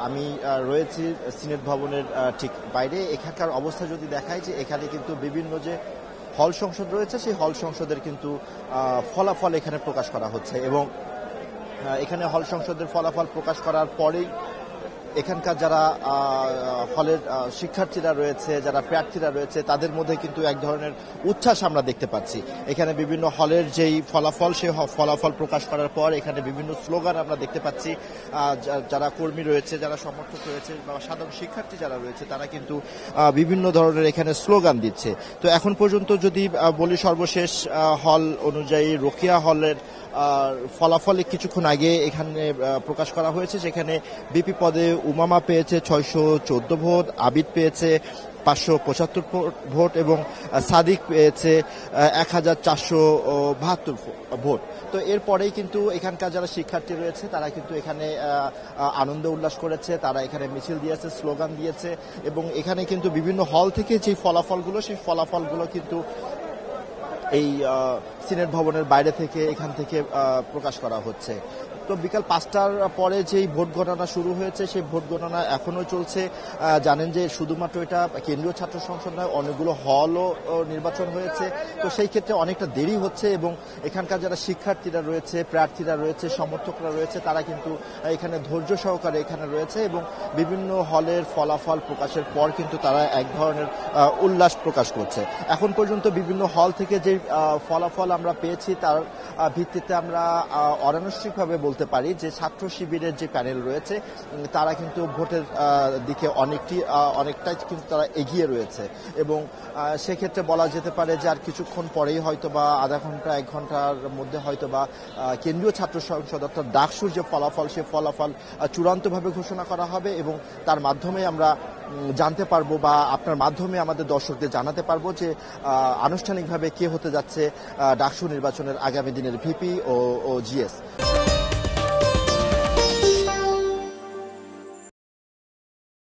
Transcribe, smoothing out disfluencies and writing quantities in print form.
আমি রয়েছি সিনেট ভবনের ঠিক বাইরে। এখানকার অবস্থা যদি দেখায় যে এখানে কিন্তু বিভিন্ন যে হল সংসদ রয়েছে সেই হল সংসদের কিন্তু ফলাফল এখানে প্রকাশ করা হচ্ছে এবং এখানে হল সংসদের ফলাফল প্রকাশ করার পরেই এখানকার যারা হলের শিক্ষার্থীরা রয়েছে, যারা প্রার্থীরা রয়েছে, তাদের মধ্যে কিন্তু এক ধরনের উচ্ছ্বাস আমরা দেখতে পাচ্ছি। এখানে বিভিন্ন হলের যেই ফলাফল, সেই ফলাফল প্রকাশ করার পর এখানে বিভিন্ন স্লোগান আমরা দেখতে পাচ্ছি। যারা কর্মী রয়েছে, যারা সমর্থক রয়েছে বা সাধারণ শিক্ষার্থী যারা রয়েছে, তারা কিন্তু বিভিন্ন ধরনের এখানে স্লোগান দিচ্ছে। তো এখন পর্যন্ত যদি বলি, সর্বশেষ হল অনুযায়ী রোকেয়া হলের ফলাফল কিছুক্ষণ আগে এখানে প্রকাশ করা হয়েছে। সেখানে বিপি পদে উমামা পেয়েছে 614 ভোট, আবিদ পেয়েছে 575 ভোট এবং সাদিক পেয়েছে 1472 ভোট। তো এরপরেই কিন্তু এখানকার যারা শিক্ষার্থী রয়েছে তারা কিন্তু এখানে আনন্দ উল্লাস করেছে, তারা এখানে মিছিল দিয়েছে, স্লোগান দিয়েছে এবং এখানে কিন্তু বিভিন্ন হল থেকে যে ফলাফলগুলো, সেই ফলাফলগুলো কিন্তু এই সিনেট ভবনের বাইরে থেকে এখান থেকে প্রকাশ করা হচ্ছে। তো বিকাল 5টার পরে যেই ভোট গণনা শুরু হয়েছে, সেই ভোট গণনা এখনো চলছে। জানেন যে শুধুমাত্র এটা কেন্দ্রীয় ছাত্র সংসদ নয়, অনেকগুলো হলও নির্বাচন হয়েছে। তো সেই ক্ষেত্রে অনেকটা দেরি হচ্ছে এবং এখানকার যারা শিক্ষার্থীরা রয়েছে, প্রার্থীরা রয়েছে, সমর্থকরা রয়েছে, তারা কিন্তু এখানে ধৈর্য সহকারে এখানে রয়েছে এবং বিভিন্ন হলের ফলাফল প্রকাশের পর কিন্তু তারা এক ধরনের উল্লাস প্রকাশ করছে। এখন পর্যন্ত বিভিন্ন হল থেকে যে ফলাফল আমরা পেয়েছি তার ভিত্তিতে আমরা অনানুষ্ঠানিকভাবে বলতে পারি যে ছাত্র শিবিরের যে প্যানেল রয়েছে তারা কিন্তু ভোটের দিকে অনেকটাই কিন্তু তারা এগিয়ে রয়েছে এবং সেক্ষেত্রে বলা যেতে পারে যে আর কিছুক্ষণ পরেই হয়তো বা আধা ঘন্টা 1 ঘন্টার মধ্যে হয়তো বা কেন্দ্রীয় ছাত্র সংসদ অর্থাৎ ডাকসুর যে ফলাফল, সে ফলাফল চূড়ান্তভাবে ঘোষণা করা হবে এবং তার মাধ্যমে আমরা জানতে পারবো বা আপনার মাধ্যমে আমাদের দর্শকদের জানাতে পারবো যে আনুষ্ঠানিকভাবে কে হতে যাচ্ছে ডাকসু নির্বাচনের আগামী দিনের ভিপি ও জিএস।